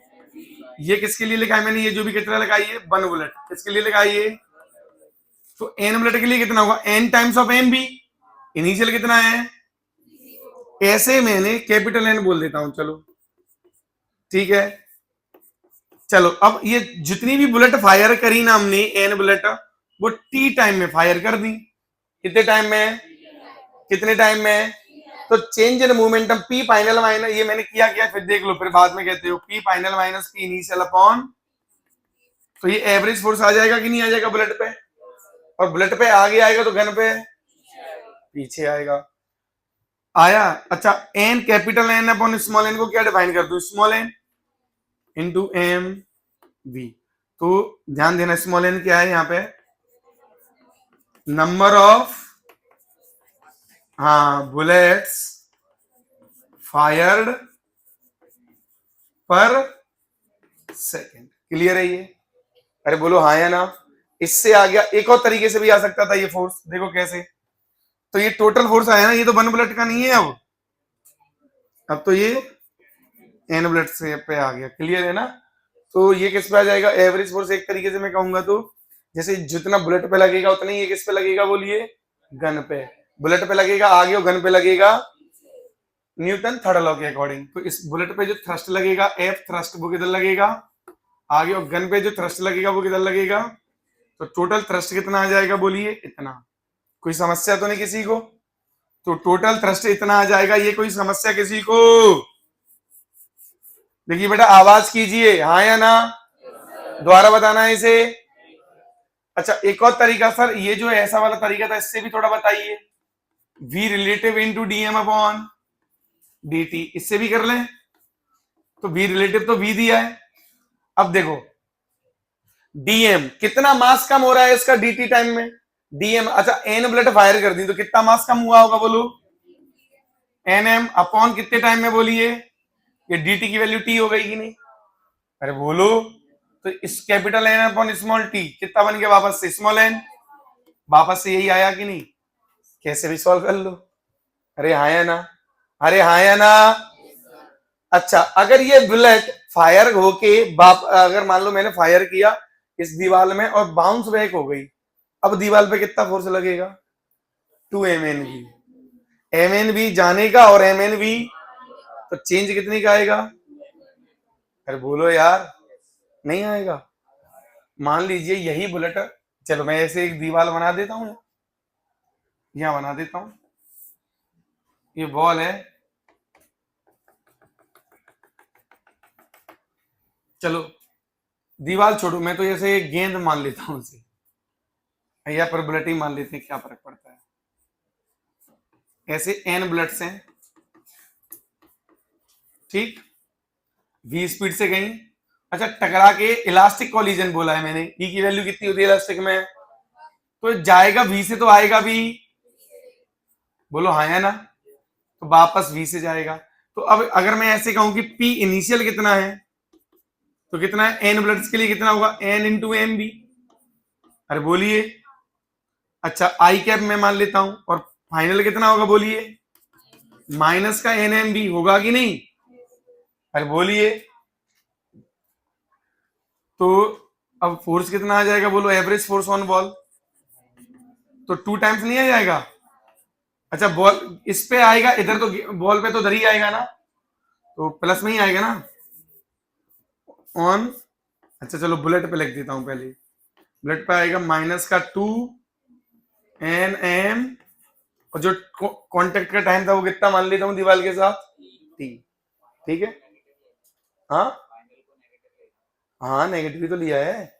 ये किसके लिए लिखा है मैंने? ये जो भी कितना लगाई है 1 बुलेट, किसके लिए लगाई है? तो n बुलेट के लिए कितना होगा? n टाइम्स ऑफ m भी। इनिशियल कितना है? ऐसे मैंने कैपिटल N बोल देता हूं, चलो ठीक है। चलो, अब ये जितनी भी बुलेट फायर करी ना हमने, n बुलेट, वो t टाइम में फायर कर दी। कितने टाइम में? कितने टाइम में? तो change in momentum p final minus, ये मैंने किया क्या फिर देख लो, फिर बाद में कहते हो p final minus p initial upon, तो ये एवरेज फोर्स आ जाएगा कि नहीं आ जाएगा बुलेट पे? और बुलेट पे आगे आएगा तो गन पे पीछे आएगा। आया? अच्छा, n capital N upon small n को क्या डिफाइन कर दू? Small n into m v. तो ध्यान देना, स्मॉल n क्या है यहाँ पे? नंबर ऑफ, हाँ, bullets fired per second. Clear है ये? अरे बोलो हाँ या ना? इससे आ गया, एक और तरीके से भी आ सकता था ये फोर्स, देखो कैसे। तो ये टोटल फोर्स आया ना, ये तो 1 बुलेट का नहीं है। अब तो ये n बुलेट से पे आ गया। क्लियर है ना? तो ये किस पे आ जाएगा? Average force. एक तरीके से मैं कहूंगा तो, जैसे जितना बुलेट पे लगेगा उतना ही ये किस पे लगेगा बोलिए? गन पे। बुलेट पे लगेगा आगे और गन पे लगेगा न्यूटन थर्ड लॉ के अकॉर्डिंग। तो इस बुलेट पे जो थ्रस्ट लगेगा F थ्रस्ट, वो किधर लगेगा? आगे, और गन पे जो थ्रस्ट लगेगा वो किधर लगेगा? तो टोटल थ्रस्ट कितना आ जाएगा बोलिए? इतना। कोई समस्या तो नहीं किसी को? तो टोटल थ्रस्ट इतना आ जाएगा, ये कोई समस्या किसी को? देखिए बेटा, आवाज कीजिए, हाँ या ना? दोबारा बताना है इसे। अच्छा, एक और तरीका सर, ये जो ऐसा वाला तरीका था, इससे भी थोड़ा बताइए। v relative into dm upon dt, इससे भी कर लें। तो v रिलेटिव तो v दिया है। अब देखो, dm कितना मास कम हो रहा है इसका dt टाइम में? dm, अच्छा n बुलेट फायर कर दी तो कितना मास कम हुआ होगा बोलो? nm अपॉन कितने टाइम में बोलिए? ये dt की वैल्यू t हो गई कि नहीं? अरे बोलो। तो इस capital N upon small t कितना बन गया वापस से? Small n। वापस से यही आया कि नहीं? कैसे भी सॉल्व कर लो। अरे हाँ या ना? अरे हाँ या ना? अच्छा, अगर ये बुलेट फायर होके अगर मान लो मैंने फायर किया इस दीवार में और बाउंस बैक हो गई, अब दीवार पे कितना फोर्स लगेगा? 2 mn की। एम एन बी जाने का और एम एन बी, तो चेंज कितने का आएगा? अरे बोलो यार, नहीं आएगा। मान लीजिए यही बुलेट, चलो मैं ऐसे एक दीवार बना देता हूं, यहां बना देता हूं, ये बॉल है, चलो दीवार छोड़ो, मैं तो ऐसे एक गेंद मान लेता हूं उसे, या पर बुलेट ही मान लेते हैं, क्या फर्क पड़ता है। ऐसे एन बुलेट्स हैं, ठीक, v स्पीड से गई, अच्छा टकरा के इलास्टिक कॉलिजन बोला है मैंने, e की वैल्यू कितनी होती है इलास्टिक में, तो जाएगा v से तो आएगा भी, बोलो हाँ या ना, तो वापस v से जाएगा। तो अब अगर मैं ऐसे कहूं कि p इनिशियल कितना है, तो कितना है n बुलेट्स के लिए कितना होगा, n इंटू एम बी। अरे बोलिए, अच्छा आई कैप मैं मान लेता हूं, और फाइनल कितना होगा बोलिए, माइनस का एन एम बी होगा कि नहीं, अरे बोलिए। तो अब फोर्स कितना आ जाएगा बोलो, एवरेज फोर्स ऑन बॉल, तो 2 टाइम्स नहीं आ जाएगा, अच्छा बॉल इस पे आएगा, इधर तो बॉल पे तो इधर ही आएगा ना, तो प्लस में ही आएगा ना ऑन, अच्छा चलो बुलेट पे लिख देता हूं पहले, बुलेट पे आएगा माइनस का 2 एन एम, और जो कांटेक्ट का टाइम था वो कितना मान लेता हूं दीवार के साथ, टी, ठीक है। हाँ हाँ नेगेटिव तो लिया है,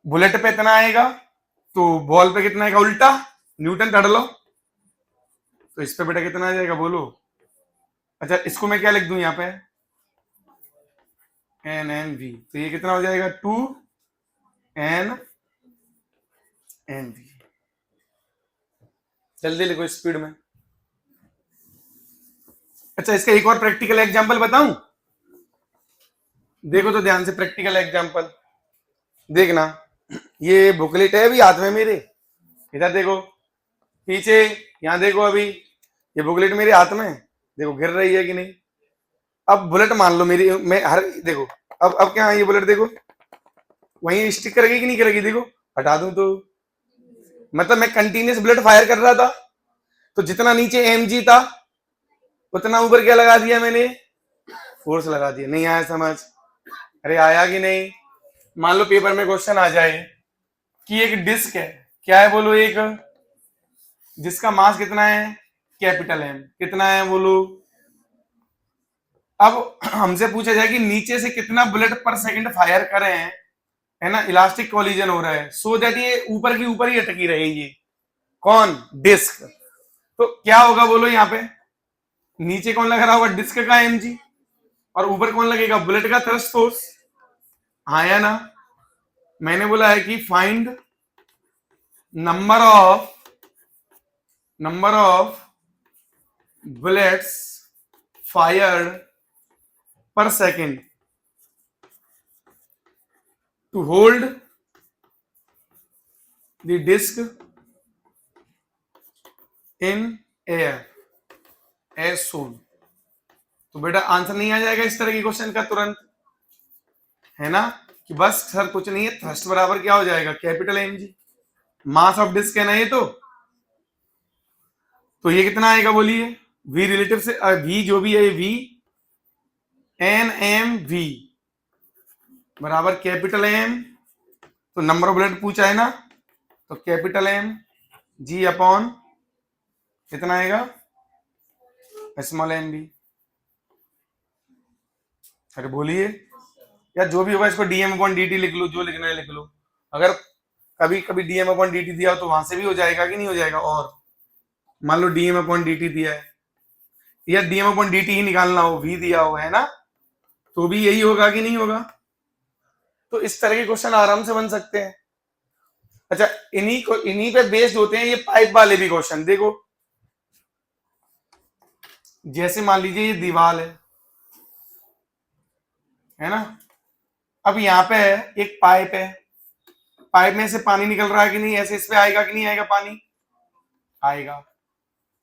बुलेट पे इतना आएगा, तो बॉल पे कितना आएगा उल्टा, न्यूटन काट लो, तो इस पे बेटा कितना आ जाएगा बोलो, अच्छा इसको मैं क्या लिख दूं यहाँ पे, एन एन वी, तो ये कितना हो जाएगा 2 एन एन वी, जल्दी लिखो स्पीड में। अच्छा इसका एक और प्रैक्टिकल एग्जांपल बताऊं, देखो तो ध्यान से प्रैक्टिकल एग्जांपल देखना, ये बुकलेट है अभी हाथ में मेरे, इधर देखो पीछे, यहां देखो अभी ये बुकलेट मेरे हाथ में, देखो गिर रही है कि नहीं। अब बुलेट मान लो मेरी, मैं हर देखो, अब क्या है ये बुलेट, देखो वहीं स्टिक करेगी कि नहीं करेगी, देखो हटा दूं तो, मतलब मैं कंटिन्यूस बुलेट फायर कर रहा था, तो जितना नीचे एम जी था उतना ऊपर क्या लगा दिया मैंने, फोर्स लगा दिया। नहीं आया समझ, अरे आया कि नहीं। मान लो पेपर में क्वेश्चन आ जाए कि एक डिस्क है, क्या है बोलो, एक जिसका मास कितना है, कैपिटल एम, कितना है बोलो, अब हमसे पूछा जाए कि नीचे से कितना बुलेट पर सेकंड फायर करें, है ना, इलास्टिक कॉलिजन हो रहा है, सो दैट ये ऊपर की ऊपर ही अटकी रहेगी, कौन, डिस्क, तो क्या होगा बोलो, यहाँ पे नीचे कौन लग रहा होगा, डिस्क का एमजी, और ऊपर कौन लगेगा, बुलेट का थ्रस्ट फोर्स, हाँ या ना। मैंने बोला है कि find number of bullets fired per second to hold the disc in air as shown. तो बेटा आंसर नहीं आ जाएगा इस तरह के क्वेश्चन का तुरंत, है ना, कि बस सर कुछ नहीं है, थ्रस्ट बराबर क्या हो जाएगा, capital M g, mass of disc है ना ये, तो ये कितना आएगा बोलिए, v रिलेटिव से v जो भी है, v एन एम वी बराबर कैपिटल एम, तो नंबर ऑफ बुलेट पूछा है ना, तो कैपिटल एम जी अपॉन कितना आएगा, स्मॉल एम बी। अरे बोलिए, या जो भी होगा इसको डीएम अपॉन डी टी लिख लो, जो लिखना है लिख लो, अगर कभी कभी डीएम अपॉन डी टी दिया हो तो वहां से भी हो जाएगा कि नहीं हो जाएगा, और मान लो डीएम अपॉन डी टी दिया है, या डीएम अपॉन डी टी ही निकालना हो, वी दिया हो, है ना, तो भी यही होगा कि नहीं होगा। तो इस तरह के क्वेश्चन आराम से बन सकते हैं। अच्छा इन्हीं पे बेस्ड होते हैं ये पाइप वाले भी क्वेश्चन, देखो जैसे मान लीजिए ये दीवार है ना, अब यहाँ पे है एक पाइप है, पाइप में से पानी निकल रहा है कि नहीं, ऐसे इस पे आएगा कि नहीं आएगा पानी, आएगा।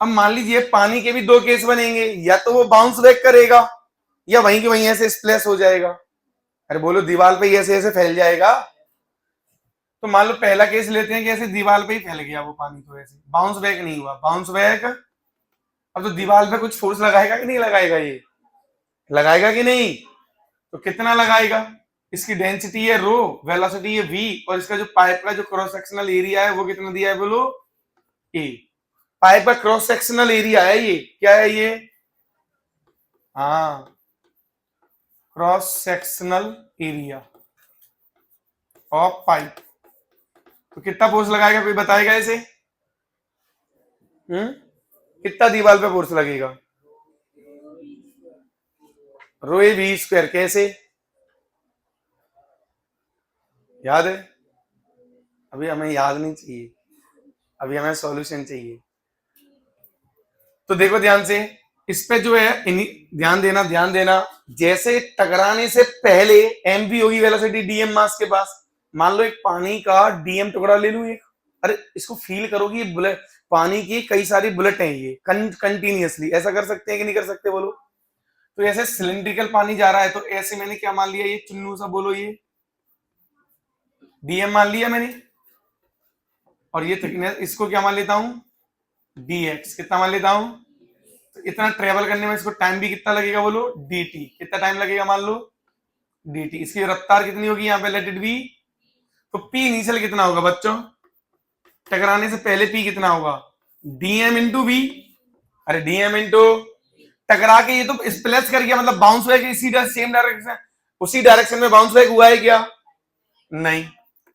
अब मान लीजिए पानी के भी दो केस बनेंगे, या तो वो बाउंस बैक करेगा, या वहीं के वहीं ऐसे स्प्लैश हो जाएगा। अरे बोलो दीवार पे ऐसे ऐसे फैल जाएगा, तो मान लो पहला केस लेते हैं कि ऐसे दीवार पे ही फैल गया वो पानी, तो ऐसे बाउंस बैक नहीं हुआ, बाउंस बैक। अब तो दीवार पे कुछ फोर्स लगाएगा कि नहीं लगाएगा, ये लगाएगा कि नहीं, तो कितना लगाएगा, इसकी डेंसिटी है रो, वेलोसिटी है वी, और इसका जो पाइप का जो क्रॉस सेक्शनल एरिया है वो कितना दिया है बोलो, ए। पाइप का क्रॉस सेक्शनल एरिया है ये, क्या है ये, हाँ, cross sectional area of pipe. तो कितना फोर्स लगाएगा, कोई बताएगा इसे, कितना दीवार पे फोर्स लगेगा, रो ए वी स्क्वायर। कैसे याद है, अभी हमें याद नहीं चाहिए, अभी हमें सॉल्यूशन चाहिए। तो देखो ध्यान से, इस पे जो है ध्यान देना, ध्यान देना, जैसे टकराने से पहले एम वी होगी वेलोसिटी डीएम मास के पास। मान लो एक पानी का डीएम टुकड़ा ले लू एक, अरे इसको फील करो कि बुलेट, पानी की कई सारी बुलेट हैं ये कंटिन्यूअसली, ऐसा कर सकते हैं कि नहीं कर सकते बोलो। तो ऐसे सिलिंड्रिकल पानी जा रहा है, तो ऐसे मैंने क्या मान लिया, ये चुन्नू सा बोलो, ये डीएम मान लिया मैंने, और ये थिकनेस, इसको क्या मान लेता हूं, dx, कितना मान लेता हूं, तो इतना ट्रेवल करने में इसको टाइम भी कितना लगेगा बोलो, dt, कितना टाइम लगेगा मान लो dt। इसकी रफ्तार कितनी होगी यहाँ पे, लेट इट बी, तो p इनिशियल कितना होगा बच्चों, टकराने से पहले p कितना होगा, dm इंटू v, अरे dm इंटू, टकरा के ये तो स्प्लेश कर गया, मतलब बाउंस बैक इसी सेम डायरेक्शन, उसी डायरेक्शन में बाउंस बैक हुआ है क्या, नहीं,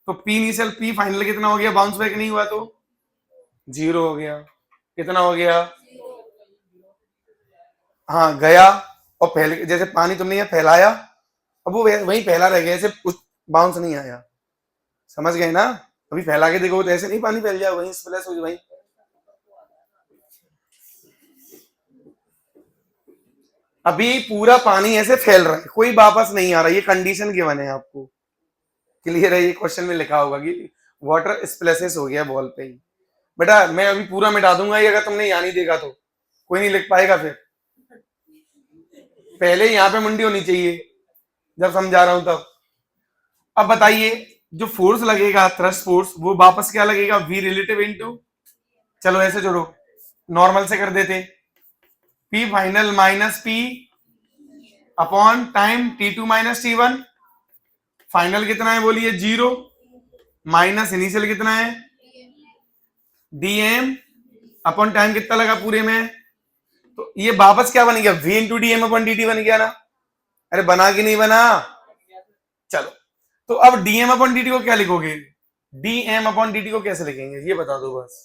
तो p इनिशियल p फाइनल कितना हो गया, बाउंस बैक नहीं हुआ तो 0 हो गया, कितना हो गया, हाँ गया, और पहले जैसे पानी तुमने ये फैलाया, अब वो वहीं फैला रह गया, ऐसे बाउंस नहीं आया, समझ गए ना, अभी फैला के देखो तो ऐसे नहीं पानी फैल जाए, वहीं स्प्लैश हो जाए वहीं। अभी पूरा पानी ऐसे फैल रहा है, कोई वापस नहीं आ रहा, ये कंडीशन गिवन है आपको, क्लियर है, ये क्वेश्चन में लिखा होगा कि वाटर स्प्लैशेस हो गया बॉल पे ही। बेटा मैं अभी पूरा मिटा दूंगा ये, अगर तुमने यहाँ नहीं देखा तो कोई नहीं लिख पाएगा फिर, पहले यहाँ पे मुंडी होनी चाहिए जब समझा रहा हूं तब। अब बताइए, जो फोर्स लगेगा थ्रस्ट फोर्स, वो वापस क्या लगेगा, वी रिलेटिव इनटू, चलो ऐसे जोड़ो, नॉर्मल से कर देते, P final minus P upon time T2 minus T1, final कितना है बोलिए 0, माइनस इनिशियल कितना है dm अपॉन टाइम कितना लगा पूरे में, तो ये वापस क्या बन गया, v into d m upon dt बन गया ना, अरे बना कि नहीं बना, चलो तो अब dm अपॉन dt को क्या लिखोगे, dm अपॉन dt को कैसे लिखेंगे ये बता दो बस,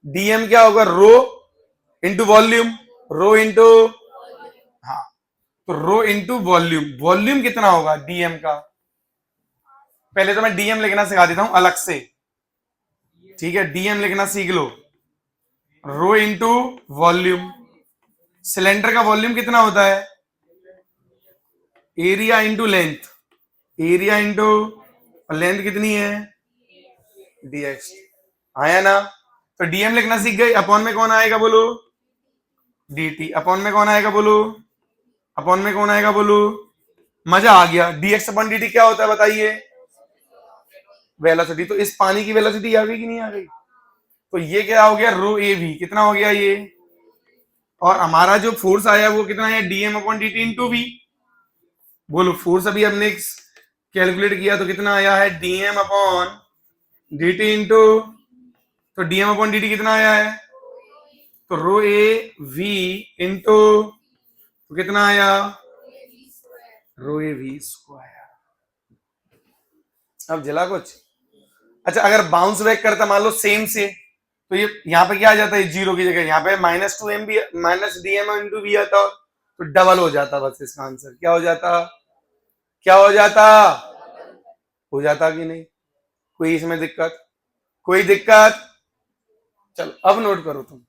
dm क्या होगा, rho into volume, rho into, हाँ, तो रो इंटू वॉल्यूम, वॉल्यूम कितना होगा dm का, पहले तो मैं dm लिखना सिखा देता हूं अलग से, ठीक है, dm लिखना सीख लो, रो इंटू वॉल्यूम, सिलेंडर का वॉल्यूम कितना होता है, area into length, area into length कितनी है dx, आया ना, तो dm लिखना सीख गए, अपॉन में कौन आएगा बोलो, dt, अपॉन में कौन आएगा बोलो, अपॉन में कौन आएगा बोलो, मजा आ गया, dx अपॉन dt क्या होता है बताइए, वेलोसिटी, तो इस पानी की वेलोसिटी आ गई कि नहीं आ गई, तो ये क्या हो गया, रो ए वी, कितना हो गया ये, और हमारा जो फोर्स आया वो कितना है, dm upon dt into v, बोलो फोर्स अभी हमने कैलकुलेट किया तो कितना आया है, dm अपॉन dt इंटू, तो dm अपॉन dt कितना आया है, तो रो ए वी इंटू, तो कितना आया, रो ए वी स्क्वायर। अब जला कुछ, अच्छा अगर बाउंस बैक करता मान लो सेम से, तो ये यहाँ पे क्या आ जाता है, 0 की जगह यहाँ पे minus two m b minus d m into v आता, तो डबल हो जाता, बस इसका आंसर क्या हो जाता, क्या हो जाता, हो जाता कि नहीं, कोई इसमें दिक्कत, कोई दिक्कत, चलो अब नोट करो तुम,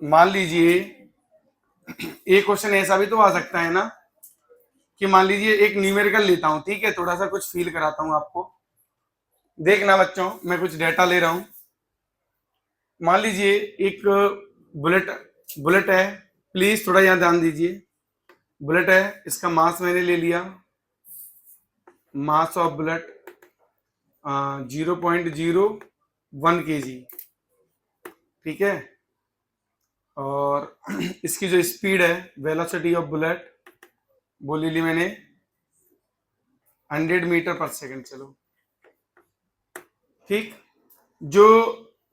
मान लीजिए एक क्वेश्चन ऐसा भी तो आ सकता है ना, कि मान लीजिए एक न्यूमेरिकल लेता हूं, ठीक है, थोड़ा सा कुछ फील कराता हूं आपको, देखना बच्चों मैं कुछ डेटा ले रहा हूं, मान लीजिए एक बुलेट बुलेट है, प्लीज थोड़ा यहां ध्यान दीजिए, बुलेट है, इसका मास मैंने ले लिया, मास ऑफ बुलेट 0.01 kg, ठीक है। और इसकी जो स्पीड है, वेलोसिटी ऑफ बुलेट, वो ले ली मैंने 100 मीटर पर सेकंड। चलो ठीक। जो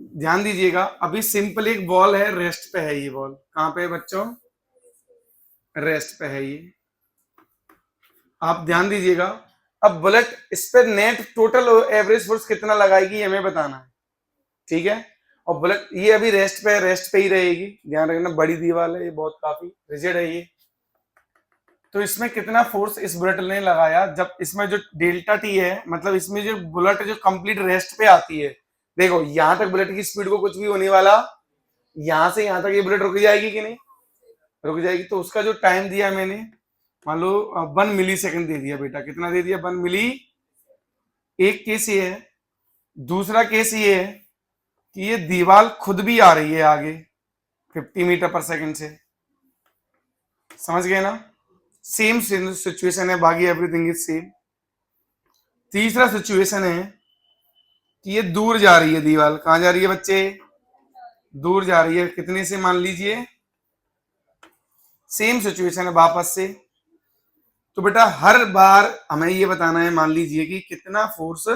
ध्यान दीजिएगा, अभी सिंपल एक बॉल है, रेस्ट पे है ये बॉल। कहां पे है बच्चों? रेस्ट पे है ये। आप ध्यान दीजिएगा, अब बुलेट इस पे नेट टोटल एवरेज फोर्स कितना लगाएगी ये हमें बताना है, ठीक है। और बुलेट ये अभी रेस्ट पे ही रहेगी, ध्यान रखना, बड़ी दीवार है ये, बहुत काफी रिजिड है ये। तो इसमें कितना फोर्स इस बुलेट ने लगाया, जब इसमें जो डेल्टा टी है, मतलब इसमें जो बुलेट जो कंप्लीट रेस्ट पे आती है, देखो यहां तक बुलेट की स्पीड को कुछ भी होने वाला, यहां से यहां तक ये बुलेट रुक जाएगी कि नहीं? रुक जाएगी। तो उसका जो टाइम दिया मैंने, मान लो 1 मिली सेकंड दे दिया बेटा। कितना दे दिया? 1 मिली। एक केस ये है। दूसरा केस ये है कि ये दीवार खुद भी आ रही है आगे 50 मीटर पर सेकंड से। समझ गए ना? सेम सिचुएशन है, बाकी एवरीथिंग इज सेम। तीसरा सिचुएशन है कि ये दूर जा रही है दीवार। कहां जा रही है बच्चे? दूर जा रही है। कितने से? मान लीजिए सेम सिचुएशन है वापस से। तो बेटा हर बार हमें ये बताना है, मान लीजिए कि कितना फोर्स,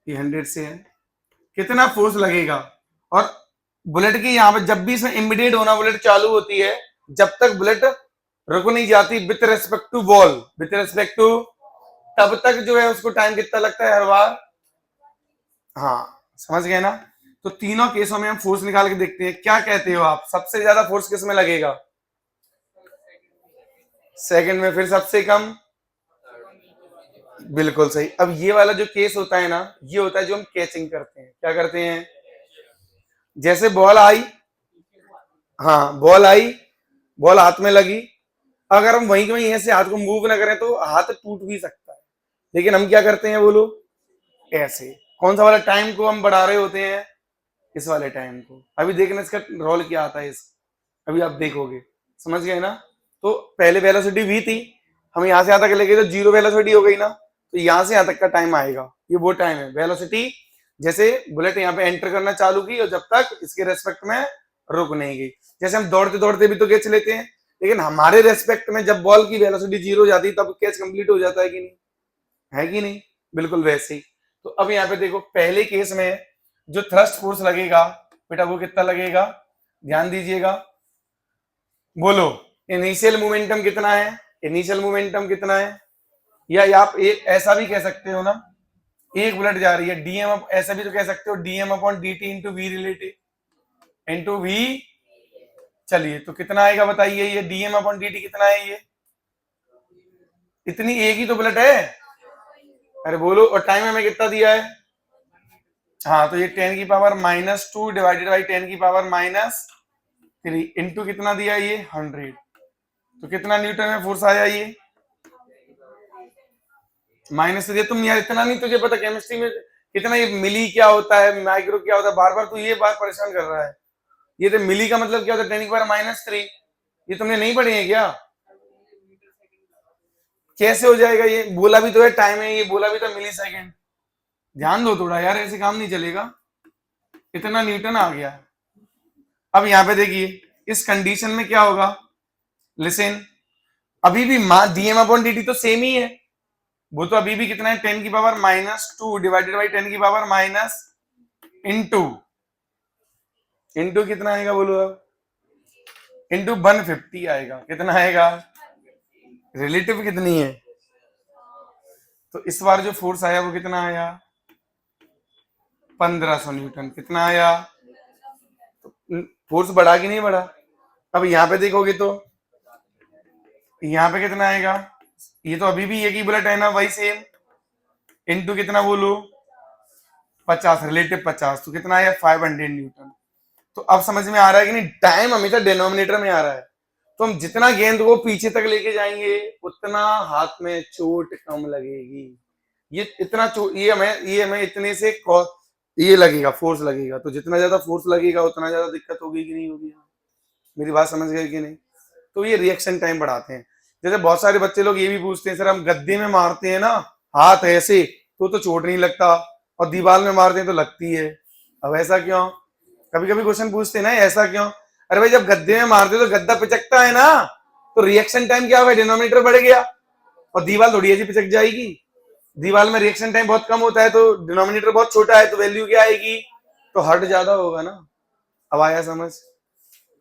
ये 100 से है, कितना फोर्स लगेगा। और बुलेट की यहाँ पे जब भी इसमें इमीडिएट होना बुलेट चालू होती है, जब तक बुलेट रुक नहीं जाती with respect to ball, with respect to, तब तक जो है उसको टाइम कितना लगता है हर बार। हाँ, समझ गए ना? तो तीनों केसों में हम फोर्स निकाल के देखते हैं। क्या कहते हो आप, सबसे ज्यादा फोर्स किस में लगेगा? सेकंड में। फिर सबसे कम? बिल्कुल सही। अब ये वाला जो केस होता है ना, ये होता है जो हम कैचिंग करते हैं। क्या करते हैं? जैसे बॉल आई, हाँ बॉल आई, बॉल हाथ में लगी, अगर हम वहीं के वहीं ऐसे हाथ को मूव ना करें तो हाथ टूट भी सकता है। लेकिन हम क्या करते हैं बोलो? ऐसे। कौन सा वाला टाइम को हम बढ़ा रहे होते हैं? इस वाले टाइम को। अभी देखना इसका रोल क्या आता है, इस अभी आप देखोगे। समझ गए ना? तो पहले वेलोसिटी v थी, हम यहां से यहां तक लेके तो जीरो वेलोसिटी हो गई ना, तो यहां से यहां तक का टाइम आएगा, ये वो टाइम है वेलोसिटी। जैसे बुलेट यहाँ पे एंटर करना चालू की और जब तक इसके रेस्पेक्ट में रुक नहीं गई। जैसे हम दौड़ते दौड़ते भी तो कैच लेते हैं, लेकिन हमारे रेस्पेक्ट में जब बॉल की वेलोसिटी जीरो हो जाती है तब कैच कंप्लीट हो जाता है कि नहीं? है कि नहीं? बिल्कुल वैसे ही। तो अब यहाँ पे देखो, पहले केस में जो थ्रस्ट फोर्स लगेगा बेटा वो कितना लगेगा? ध्यान दीजिएगा, बोलो। इनिशियल मोमेंटम कितना है? इनिशियल मोमेंटम कितना है? या आप एक ऐसा भी कह सकते हो ना, एक बुलेट जा रही है डीएम, ऐसा भी तो कह सकते हो dm upon dt into v relative into v. चलिए तो कितना आएगा बताइए, ये डीएम अपॉन dt कितना है? ये इतनी एक ही तो बुलेट है। अरे बोलो। और टाइम हमें कितना दिया है? हाँ, तो ये 10 की पावर -2 डिवाइडेड बाई 10 की पावर -3 इंटू कितना दिया? ये 100। तो कितना न्यूटन में फोर्स आया? ये -3। तुम यार इतना नहीं तुझे पता केमिस्ट्री में कितना, ये मिली क्या होता है, माइक्रो क्या होता है, बार बार तू ये बात परेशान कर रहा है। ये तो मिली का मतलब क्या होता है? 10 की पावर -3। ये तुमने नहीं पढ़ी है क्या? कैसे हो जाएगा? ये बोला भी तो है टाइम है, ये बोला भी तो मिली सेकेंड। ध्यान दो थोड़ा यार, ऐसे काम नहीं चलेगा। इतना न्यूटन आ गया। अब यहाँ पे देखिए, इस कंडीशन में क्या होगा? लिसन, अभी भी डीएम अपॉन dt तो सेम ही है, वो तो अभी भी कितना है? 10 की पावर -2 डिवाइडेड बाई 10 की पावर माइनस इंटू इंटू कितना आएगा बोलो अब? इंटू 150 आएगा। कितना आएगा? रिलेटिव कितनी है? तो इस बार जो फोर्स आया वो कितना आया? 1500 न्यूटन। कितना आया? तो फोर्स बढ़ा कि नहीं बढ़ा? अब यहाँ पे देखोगे तो यहाँ पे कितना आएगा? ये तो अभी भी एक ही बुलेट है ना, वही सेम, इंटू कितना बोलो? 50, रिलेटिव 50। तो कितना आया? 500 न्यूटन। तो अब समझ में आ रहा है कि नहीं? टाइम हमेशा डिनोमिनेटर में आ रहा है, तो हम जितना गेंद को पीछे तक लेके जाएंगे उतना हाथ में चोट कम लगेगी। ये इतना ये हमें इतने से ये लगेगा, फोर्स लगेगा। तो जितना ज्यादा फोर्स लगेगा उतना ज्यादा दिक्कत होगी कि नहीं होगी? मेरी बात समझ गए कि नहीं? तो ये रिएक्शन टाइम बढ़ाते हैं। जैसे बहुत सारे बच्चे लोग ये भी पूछते हैं, सर हम गद्दे में मारते हैं ना हाथ ऐसे तो चोट नहीं लगता, और दीवार में मारते हैं तो लगती है। अब ऐसा क्यों? कभी कभी क्वेश्चन पूछते हैं ना, ऐसा क्यों? अरे भाई, जब गद्दे में मारते हो तो गद्दा पिचकता है ना, तो रिएक्शन टाइम क्या होगा? डिनोमिनेटर बढ़ गया, और दीवार थोड़ी ऐसी पिचक जाएगी। दीवार में रिएक्शन टाइम बहुत कम होता है, तो डिनोमिनेटर बहुत छोटा है, तो वैल्यू क्या आएगी? तो हर्ट ज्यादा होगा ना। अब आया समझ?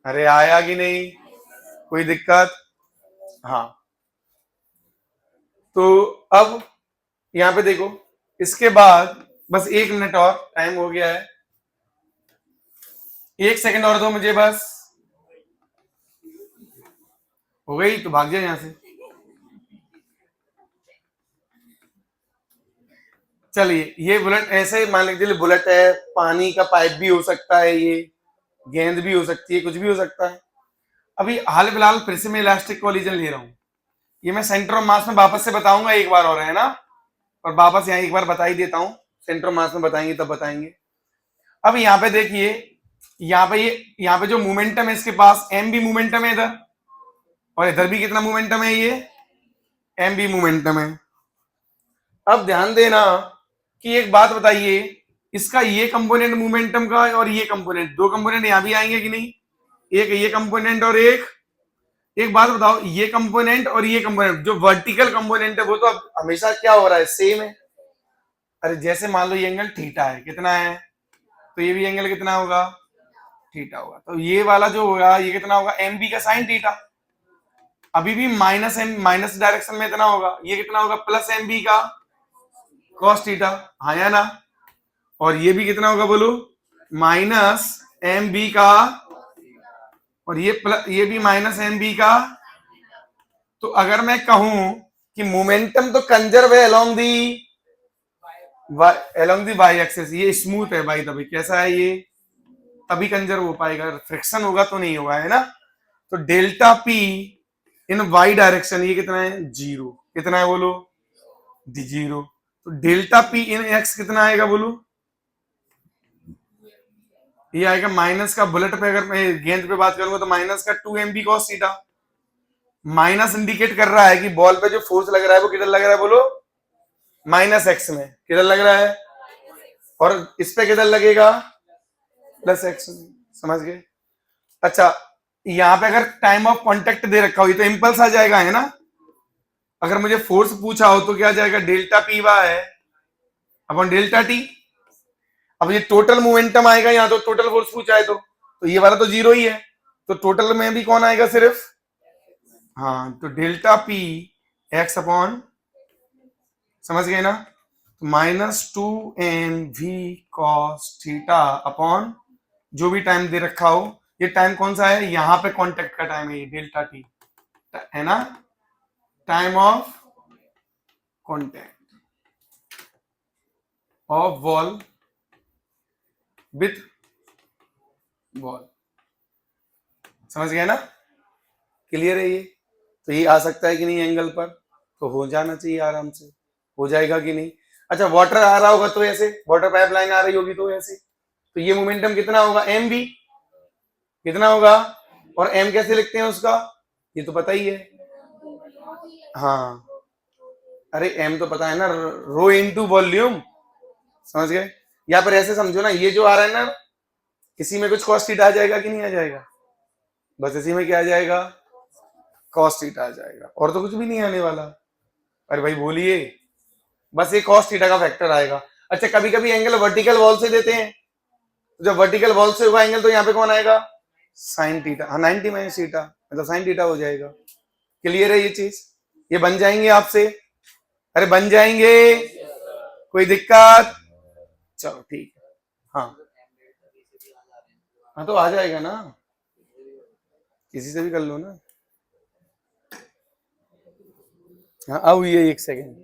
अरे आया कि नहीं? कोई दिक्कत? हाँ, तो अब यहाँ पे देखो, इसके बाद बस 1 मिनट और टाइम हो गया है, 1 सेकंड और दो मुझे बस। हो गई तो भाग जाए यहां से। चलिए, ये बुलेट ऐसे मान लीजिए बुलेट है, पानी का पाइप भी हो सकता है, ये गेंद भी हो सकती है, कुछ भी हो सकता है। अभी हाल फिलहाल फिर से मैं इलास्टिक कोलिजन ले रहा हूं। ये मैं सेंटर ऑफ मास में वापस से बताऊंगा एक बार और, है ना, और वापस यहाँ एक बार बता ही देता हूँ, सेंटर ऑफ मास में बताएंगे तब बताएंगे। अब यहाँ पे देखिए, यहाँ पे जो मोमेंटम है इसके पास एम बी मोमेंटम है इधर, और इधर भी कितना मोमेंटम है? ये एम बी मोमेंटम है। अब ध्यान देना कि एक बात बताइए, इसका ये कंपोनेंट मोमेंटम का और ये कंपोनेंट, दो कंपोनेंट यहां भी आएंगे कि नहीं? एक ये कंपोनेंट और एक बात बताओ, ये कंपोनेंट और ये कंपोनेंट, जो वर्टिकल कंपोनेंट है वो तो अब हमेशा क्या हो रहा है? सेम है। अरे जैसे मान लो ये एंगल थीटा है, कितना है? तो ये भी एंगल कितना होगा? थीटा होगा। तो ये वाला जो होगा ये कितना होगा? एम बी का साइन थीटा। अभी भी माइनस डायरेक्शन में इतना होगा, ये कितना होगा? प्लस एम बी का कॉस थीटा। हाँ या ना? और ये भी कितना होगा बोलो? माइनस एम बी का, और ये भी माइनस एम बी का। तो अगर मैं कहूं कि मोमेंटम तो कंजर्व है अलोंग दी वाई एक्सिस, ये स्मूथ है भाई, तभी कैसा है ये? तभी कंजर्व हो पाएगा, फ्रिक्शन होगा तो नहीं होगा, है ना। तो delta P in Y direction ये कितना है? 0। कितना है बोलो? 0। तो डेल्टा पी इन एक्स कितना आएगा बोलो? ये आएगा माइनस का, बुलेट पे अगर मैं गेंद पे बात करूंगा तो माइनस का 2 MB cos theta. Minus indicate कर रहा है कि बॉल पे जो फोर्स लग रहा है वो किधर लग रहा है बोलो? माइनस एक्स में। किधर लग रहा है? और इस पे किधर लगेगा? प्लस एक्स में। समझ गए? अच्छा, यहाँ पे अगर टाइम ऑफ कांटेक्ट दे रखा हो, ये तो इंपल्स आ जाएगा, है ना। अगर मुझे फोर्स पूछा हो तो क्या जाएगा? डेल्टा पी वाई है अपॉन डेल्टा टी। अब ये टोटल मोमेंटम आएगा, यहाँ तो टोटल फोर्स पूछा है, तो ये वाला तो 0 ही है, तो टोटल में भी कौन आएगा? सिर्फ, हाँ, तो डेल्टा पी एक्स अपॉन, समझ गए ना, -2 MV cos थीटा अपॉन जो भी टाइम दे रखा हो। ये टाइम कौन सा है? यहाँ पे कांटेक्ट का टाइम है, ये डेल्टा टी है ना, time of contact of ball with ball. समझ गए ना? क्लियर है ये? तो ये आ सकता है कि नहीं एंगल पर? तो हो जाना चाहिए आराम से। हो जाएगा कि नहीं? अच्छा, वाटर आ रहा होगा तो ऐसे, वाटर पाइपलाइन आ रही होगी तो ऐसे, तो ये मोमेंटम कितना होगा? एम बी कितना होगा? और एम कैसे लिखते हैं उसका? ये तो पता ही है। हाँ, अरे एम तो पता है ना, रो इनटू वॉल्यूम। समझ गए? या फिर ऐसे समझो ना, ये जो आ रहा है ना, इसी में कुछ कॉस थीटा आ जाएगा कि नहीं आ जाएगा? बस इसी में क्या आ जाएगा? कॉस थीटा आ जाएगा, और तो कुछ भी नहीं आने वाला। अरे भाई बोलिए, बस ये कॉस थीटा का फैक्टर आएगा। अच्छा, कभी कभी एंगल वर्टिकल वॉल से देते हैं, जब वर्टिकल वॉल से होगा एंगल तो यहाँ पे कौन आएगा? Sine theta. हाँ, 90 माइनस थीटा मतलब साइन थीटा हो जाएगा। क्लियर है ये चीज? ये बन जाएंगे आपसे? अरे बन जाएंगे, कोई दिक्कत? चलो ठीक है। हाँ हाँ, तो आ जाएगा ना, किसी से भी कर लो ना। हाँ, अब ये 1 सेकेंड।